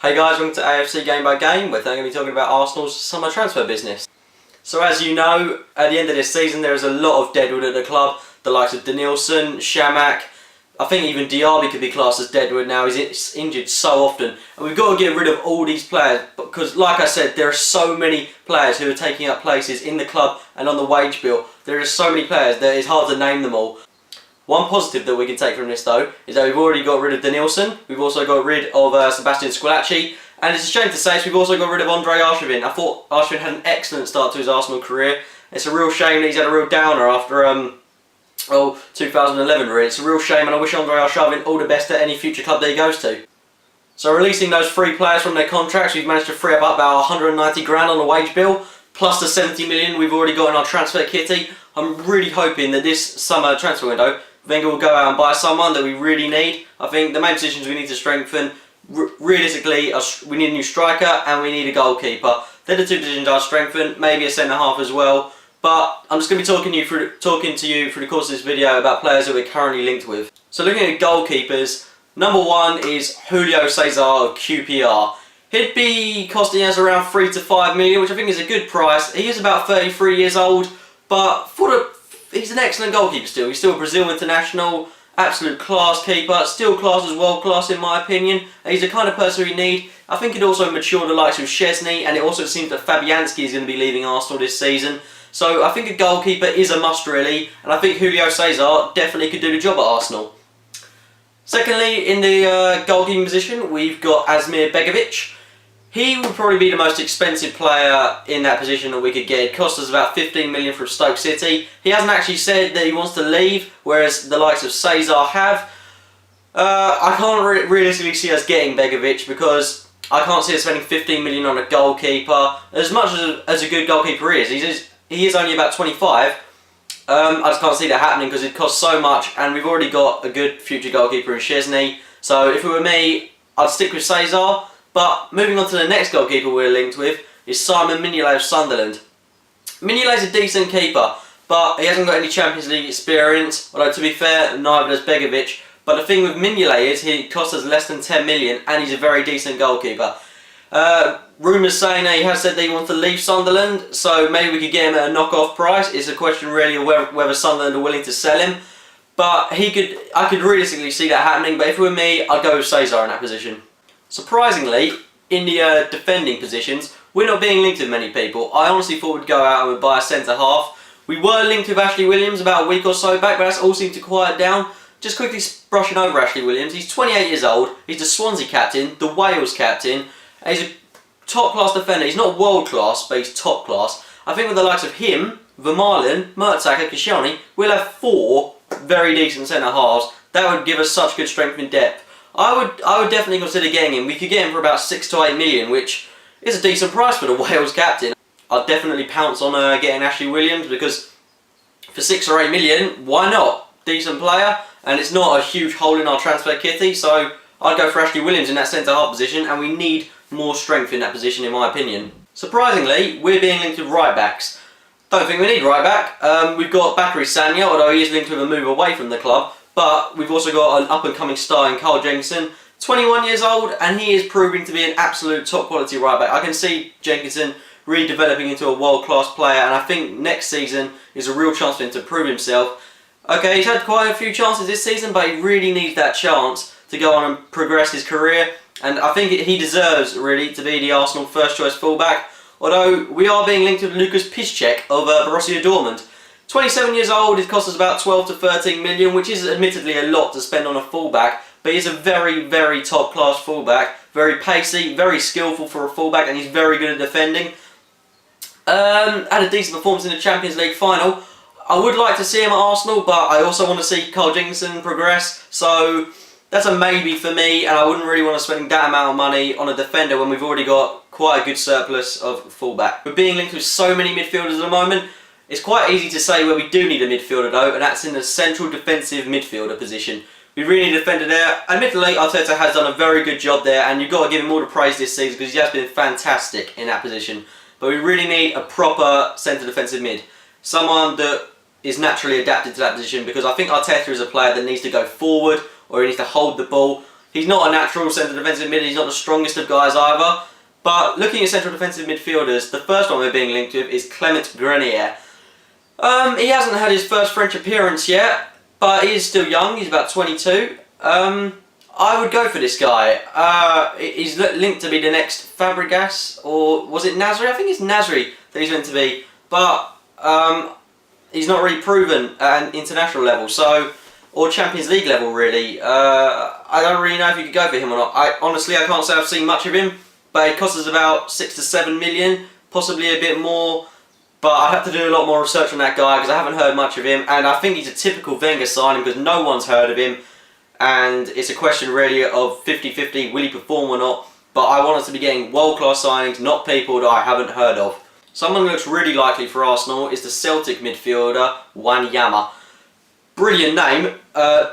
Hey guys, welcome to AFC Game by Game, where I'm going to be talking about Arsenal's summer transfer business. So as you know, at the end of this season there is a lot of deadwood at the club. The likes of Denilson, Shamak, I think even Diaby could be classed as deadwood now. He's injured so often. And we've got to get rid of all these players because, like I said, there are so many players who are taking up places in the club and on the wage bill. There are so many players that it's hard to name them all. One positive that we can take from this though is that we've already got rid of Denilson, we've also got rid of Sebastian Squillaci, and it's a shame to say we've also got rid of Andre Arshavin. I thought Arshavin had an excellent start to his Arsenal career. It's a real shame that he's had a real downer after 2011 really. It's a real shame, and I wish Andre Arshavin all the best at any future club that he goes to. So releasing those three players from their contracts, we've managed to free up about 190 grand on the wage bill, plus the 70 million we've already got in our transfer kitty. I'm really hoping that this summer transfer window, Wenger will go out and buy someone that we really need. I think the main positions we need to strengthen, realistically, we need a new striker and we need a goalkeeper. They're the two positions I'll strengthen, maybe a centre-half as well. But I'm just going to be talking to you through the course of this video about players that we're currently linked with. So looking at goalkeepers, number one is Julio Cesar of QPR. He'd be costing us around 3 to 5 million, which I think is a good price. He is about 33 years old, but he's an excellent goalkeeper still. He's still a Brazil international, absolute class keeper, still classed as world class in my opinion. And he's the kind of person we need. I think he'd also mature the likes of Szczesny, and it also seems that Fabianski is going to be leaving Arsenal this season. So I think a goalkeeper is a must really, and I think Julio Cesar definitely could do the job at Arsenal. Secondly, in the goalkeeping position, we've got Asmir Begovic. He would probably be the most expensive player in that position that we could get. It cost us about 15 million from Stoke City. He hasn't actually said that he wants to leave, whereas the likes of Cesar have. I can't realistically see us getting Begovic because I can't see us spending 15 million on a goalkeeper. As much as a good goalkeeper is, he is only about 25. I just can't see that happening because it costs so much, and we've already got a good future goalkeeper in Szczesny. So if it were me, I'd stick with Cesar. But moving on to the next goalkeeper we're linked with is Simon Mignolet of Sunderland. Mignolet's a decent keeper, but he hasn't got any Champions League experience, although to be fair, neither does Begovic. But the thing with Mignolet is he costs us less than 10 million and he's a very decent goalkeeper. Rumours saying that he has said that he wants to leave Sunderland, so maybe we could get him at a knockoff price. It's a question really of whether Sunderland are willing to sell him. But I could realistically see that happening, but if it were me, I'd go with Cesar in that position. Surprisingly, in the defending positions, we're not being linked with many people. I honestly thought we'd go out and we'd buy a centre-half. We were linked with Ashley Williams about a week or so back, but that's all seemed to quiet down. Just quickly brushing over Ashley Williams, he's 28 years old, he's the Swansea captain, the Wales captain, and he's a top-class defender. He's not world-class, but he's top-class. I think with the likes of him, Vermaelen, Mertesacker, Koscielny, we'll have 4 very decent centre-halves. That would give us such good strength and depth. I would definitely consider getting him. We could get him for about 6 to 8 million, which is a decent price for the Wales captain. I'd definitely pounce on getting Ashley Williams because for 6 or 8 million, why not? Decent player, and it's not a huge hole in our transfer kitty, so I'd go for Ashley Williams in that centre-half position, and we need more strength in that position in my opinion. Surprisingly, we're being linked with right-backs. Don't think we need right-back. We've got Bakary Sagna, although he is linked with a move away from the club. But we've also got an up-and-coming star in Carl Jenkinson, 21 years old, and he is proving to be an absolute top-quality right-back. I can see Jenkinson really developing into a world-class player, and I think next season is a real chance for him to prove himself. Okay, he's had quite a few chances this season, but he really needs that chance to go on and progress his career, and I think he deserves, really, to be the Arsenal first-choice fullback, although we are being linked with Lucas Piszczek of Borussia Dortmund. 27 years old, it costs us about 12 to 13 million, which is admittedly a lot to spend on a fullback, but he's a very, very top-class fullback, very pacey, very skillful for a fullback, and he's very good at defending. Had a decent performance in the Champions League final. I would like to see him at Arsenal, but I also want to see Carl Jenkinson progress, so that's a maybe for me, and I wouldn't really want to spend that amount of money on a defender when we've already got quite a good surplus of fullback. We're being linked with so many midfielders at the moment. It's quite easy to say where we do need a midfielder though, and that's in the central defensive midfielder position. We really need a defender there. Admittedly, Arteta has done a very good job there, and you've got to give him all the praise this season because he has been fantastic in that position. But we really need a proper centre defensive mid. Someone that is naturally adapted to that position, because I think Arteta is a player that needs to go forward or he needs to hold the ball. He's not a natural central defensive mid, he's not the strongest of guys either. But looking at central defensive midfielders, the first one we're being linked with is Clement Grenier. He hasn't had his first French appearance yet, but he is still young, he's about 22. I would go for this guy. He's linked to be the next Fabregas, or was it Nasri? I think it's Nasri that he's meant to be. But he's not really proven at an international level, or Champions League level really. I don't really know if you could go for him or not. Honestly, I can't say I've seen much of him, but it costs us about 6 to 7 million, possibly a bit more. But I'd have to do a lot more research on that guy because I haven't heard much of him, and I think he's a typical Wenger signing because no one's heard of him, and it's a question really of 50-50, will he perform or not. But I want us to be getting world-class signings, not people that I haven't heard of. Someone who looks really likely for Arsenal is the Celtic midfielder, Wanyama. Brilliant name,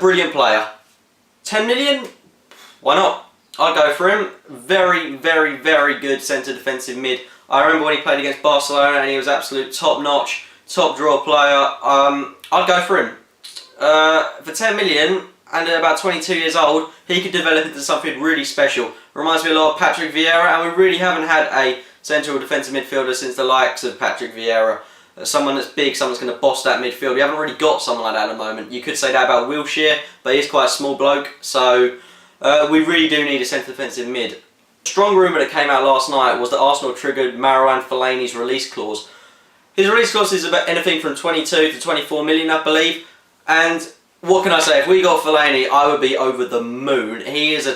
brilliant player. 10 million? Why not? I'd go for him. Very, very, very good centre defensive mid. I remember when he played against Barcelona and he was absolute top-notch, top-draw player. I'd go for him. For 10 million and at about 22 years old, he could develop into something really special. Reminds me a lot of Patrick Vieira, and we really haven't had a central defensive midfielder since the likes of Patrick Vieira. Someone that's big, someone that's going to boss that midfield. We haven't really got someone like that at the moment. You could say that about Wilshere, but he's quite a small bloke, so we really do need a central defensive mid. A strong rumour that came out last night was that Arsenal triggered Marouane Fellaini's release clause. His release clause is about anything from 22 to 24 million, I believe, and what can I say, if we got Fellaini, I would be over the moon. He is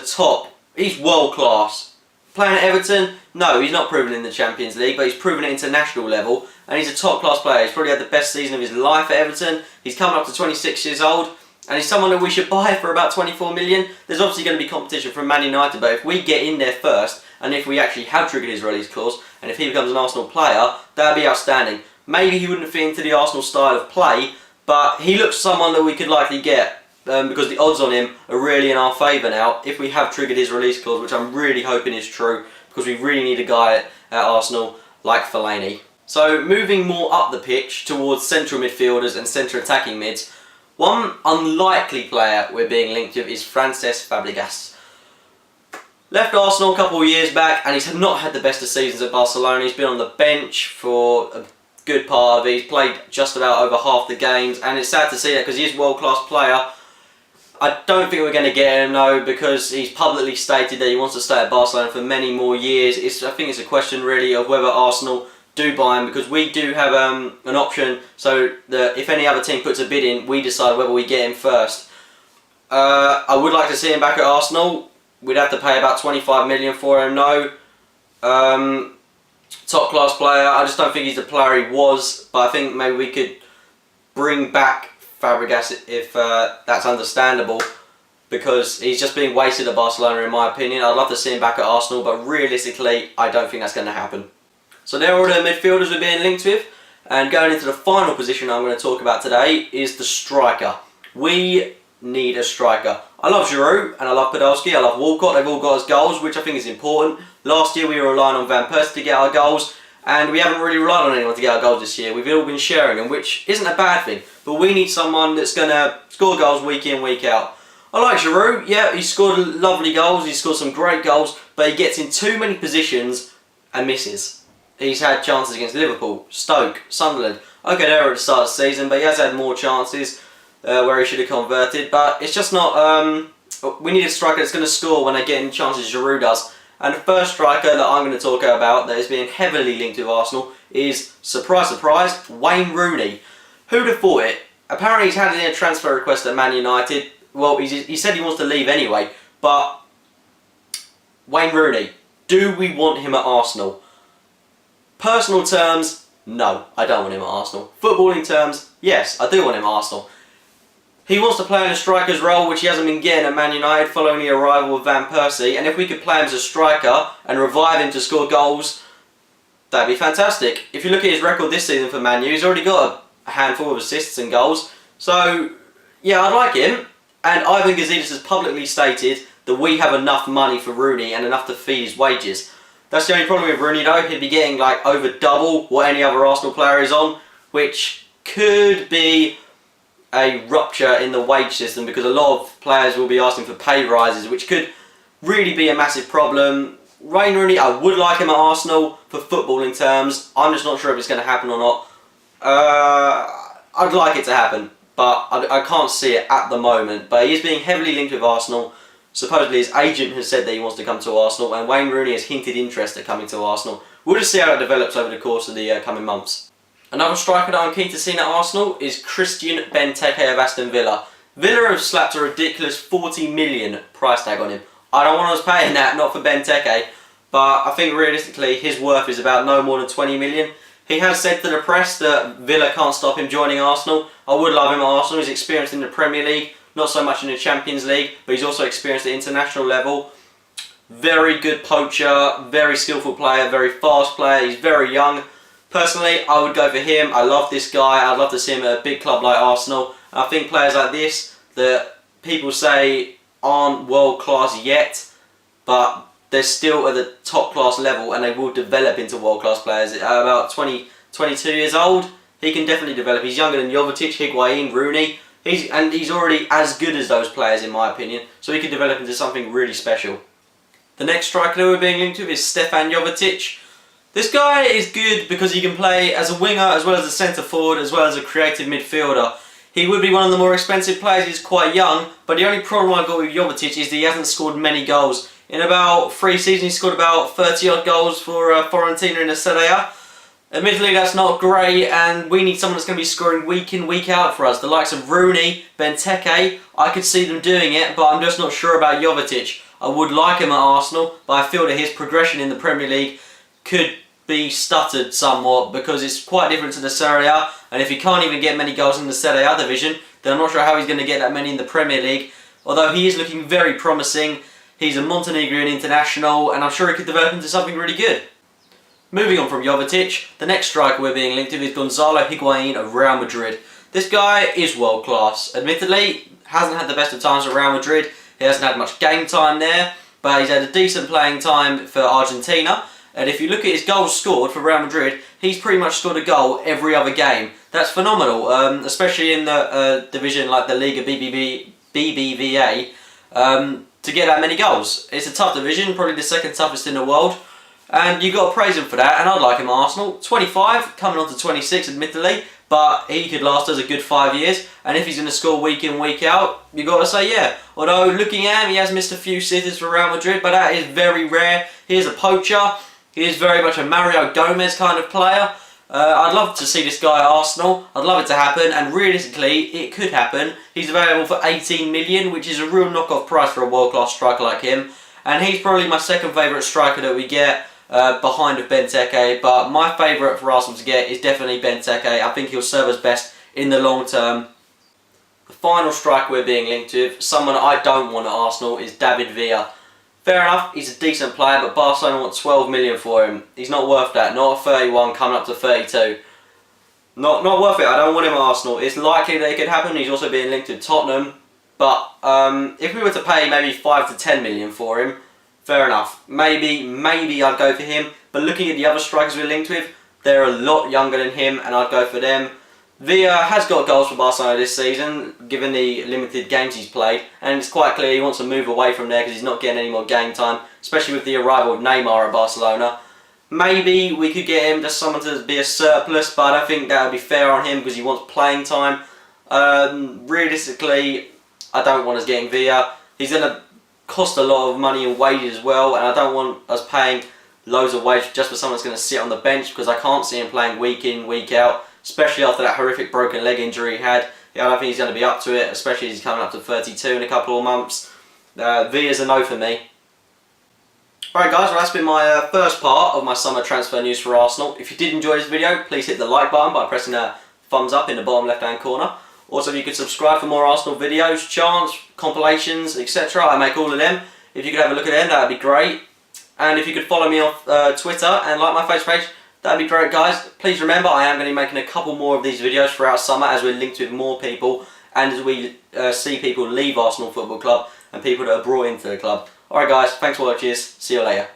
he's world class. Playing at Everton, no, he's not proven in the Champions League, but he's proven at international level, and he's a top class player. He's probably had the best season of his life at Everton. He's coming up to 26 years old, and he's someone that we should buy for about 24 million. There's obviously going to be competition from Man United, but if we get in there first, and if we actually have triggered his release clause, and if he becomes an Arsenal player, that would be outstanding. Maybe he wouldn't fit into the Arsenal style of play, but he looks someone that we could likely get, because the odds on him are really in our favour now if we have triggered his release clause, which I'm really hoping is true, because we really need a guy at Arsenal like Fellaini. So moving more up the pitch towards central midfielders and centre attacking mids, one unlikely player we're being linked with is Francesc Fabregas. Left Arsenal a couple of years back and he's not had the best of seasons at Barcelona. He's been on the bench for a good part of it. He's played just about over half the games, and it's sad to see that because he is a world class player. I don't think we're going to get him though, because he's publicly stated that he wants to stay at Barcelona for many more years. I think it's a question really of whether Arsenal do buy him, because we do have an option so that if any other team puts a bid in, we decide whether we get him first. I would like to see him back at Arsenal. We'd have to pay about 25 million for him, no. Top class player. I just don't think he's the player he was, but I think maybe we could bring back Fabregas if that's understandable, because he's just being wasted at Barcelona in my opinion. I'd love to see him back at Arsenal, but realistically I don't think that's going to happen. So there are all the midfielders we're being linked with, and going into the final position I'm going to talk about today is the striker. We need a striker. I love Giroud and I love Podolski, I love Walcott. They've all got us goals, which I think is important. Last year we were relying on Van Persie to get our goals, and we haven't really relied on anyone to get our goals this year. We've all been sharing them, which isn't a bad thing, but we need someone that's going to score goals week in, week out. I like Giroud. Yeah, he's scored lovely goals, he's scored some great goals, but he gets in too many positions and misses. He's had chances against Liverpool, Stoke, Sunderland. Okay, they were at the start of the season, but he has had more chances where he should have converted. But it's just not... we need a striker that's going to score when they get in chances Giroud does. And the first striker that I'm going to talk about that is being heavily linked with Arsenal is, surprise, surprise, Wayne Rooney. Who'd have thought it? Apparently he's had a transfer request at Man United. Well, he said he wants to leave anyway, but Wayne Rooney, do we want him at Arsenal? Personal terms, no, I don't want him at Arsenal. Footballing terms, yes, I do want him at Arsenal. He wants to play in a striker's role, which he hasn't been getting at Man United following the arrival of Van Persie, and if we could play him as a striker and revive him to score goals, that'd be fantastic. If you look at his record this season for Man U, he's already got a handful of assists and goals. So, yeah, I'd like him. And Ivan Gazidis has publicly stated that we have enough money for Rooney and enough to feed his wages. That's the only problem with Rooney though. He'd be getting like over double what any other Arsenal player is on, which could be a rupture in the wage system, because a lot of players will be asking for pay rises, which could really be a massive problem. Wayne Rooney, I would like him at Arsenal for footballing terms. I'm just not sure if it's going to happen or not. I'd like it to happen, but I can't see it at the moment. But he is being heavily linked with Arsenal. Supposedly his agent has said that he wants to come to Arsenal, and Wayne Rooney has hinted interest at coming to Arsenal. We'll just see how it develops over the course of the coming months. Another striker that I'm keen to see at Arsenal is Christian Benteke of Aston Villa. Villa have slapped a ridiculous 40 million price tag on him. I don't want us paying that, not for Benteke, but I think realistically his worth is about no more than 20 million. He has said to the press that Villa can't stop him joining Arsenal. I would love him at Arsenal. He's experienced in the Premier League, not so much in the Champions League, but he's also experienced at international level. Very good poacher, very skillful player, very fast player. He's very young. Personally, I would go for him. I love this guy. I'd love to see him at a big club like Arsenal. I think players like this that people say aren't world class yet, but they're still at the top class level and they will develop into world class players. At about 22 years old, he can definitely develop. He's younger than Jovetic, Higuain, Rooney. He's already as good as those players in my opinion, so he could develop into something really special. The next striker that we're being linked with is Stefan Jovetic. This guy is good because he can play as a winger as well as a centre forward as well as a creative midfielder. He would be one of the more expensive players. He's quite young, but the only problem I've got with Jovetic is that he hasn't scored many goals. In about 3 seasons he scored about 30 odd goals for Fiorentina in the Serie A. Admittedly that's not great, and we need someone that's going to be scoring week in, week out for us. The likes of Rooney, Benteke, I could see them doing it, but I'm just not sure about Jovetic. I would like him at Arsenal, but I feel that his progression in the Premier League could be stuttered somewhat because it's quite different to the Serie A, and if he can't even get many goals in the Serie A division, then I'm not sure how he's going to get that many in the Premier League. Although he is looking very promising, he's a Montenegrin international, and I'm sure he could develop into something really good. Moving on from Jovetic, the next striker we're being linked with is Gonzalo Higuain of Real Madrid. This guy is world class. Admittedly, hasn't had the best of times at Real Madrid. He hasn't had much game time there, but he's had a decent playing time for Argentina. And if you look at his goals scored for Real Madrid, he's pretty much scored a goal every other game. That's phenomenal, especially in the division like the Liga BBVA, to get that many goals. It's a tough division, probably the second toughest in the world. And you've got to praise him for that, and I'd like him at Arsenal. 25, coming on to 26 admittedly, but he could last us a good 5 years, and if he's going to score week in, week out, you've got to say yeah. Although looking at him, he has missed a few sitters for Real Madrid, but that is very rare. He is a poacher, he is very much a Mario Gomez kind of player. I'd love to see this guy at Arsenal, I'd love it to happen, and realistically, it could happen. He's available for 18 million, which is a real knockoff price for a world-class striker like him, and he's probably my second favourite striker that we get. Behind of Benteke, but my favourite for Arsenal to get is definitely Benteke. I think he'll serve us best in the long term. The final striker we're being linked with, someone I don't want at Arsenal, is David Villa. Fair enough, he's a decent player, but Barcelona want 12 million for him. He's not worth that, not at 31 coming up to 32. Not worth it, I don't want him at Arsenal. It's likely that it could happen. He's also being linked with Tottenham, but if we were to pay maybe 5 to 10 million for him, fair enough. Maybe I'd go for him. But looking at the other strikers we're linked with, they're a lot younger than him, and I'd go for them. Villa has got goals for Barcelona this season, given the limited games he's played, and it's quite clear he wants to move away from there because he's not getting any more game time, especially with the arrival of Neymar at Barcelona. Maybe we could get him just someone to be a surplus, but I don't think that would be fair on him because he wants playing time. Realistically, I don't want us getting Villa. He's going to cost a lot of money and wages as well, and I don't want us paying loads of wages just for someone that's going to sit on the bench because I can't see him playing week in, week out, especially after that horrific broken leg injury he had. Yeah, I don't think he's going to be up to it, especially as he's coming up to 32 in a couple of months. Villa's a no for me. Alright guys, well that's been my first part of my summer transfer news for Arsenal. If you did enjoy this video, please hit the like button by pressing that thumbs up in the bottom left hand corner. Also, if you could subscribe for more Arsenal videos, chants, compilations, etc. I make all of them. If you could have a look at them, that would be great. And if you could follow me on Twitter and like my Facebook page, that would be great, guys. Please remember, I am going to be making a couple more of these videos throughout summer as we're linked with more people and as we see people leave Arsenal Football Club and people that are brought into the club. Alright guys, thanks for watching. See you later.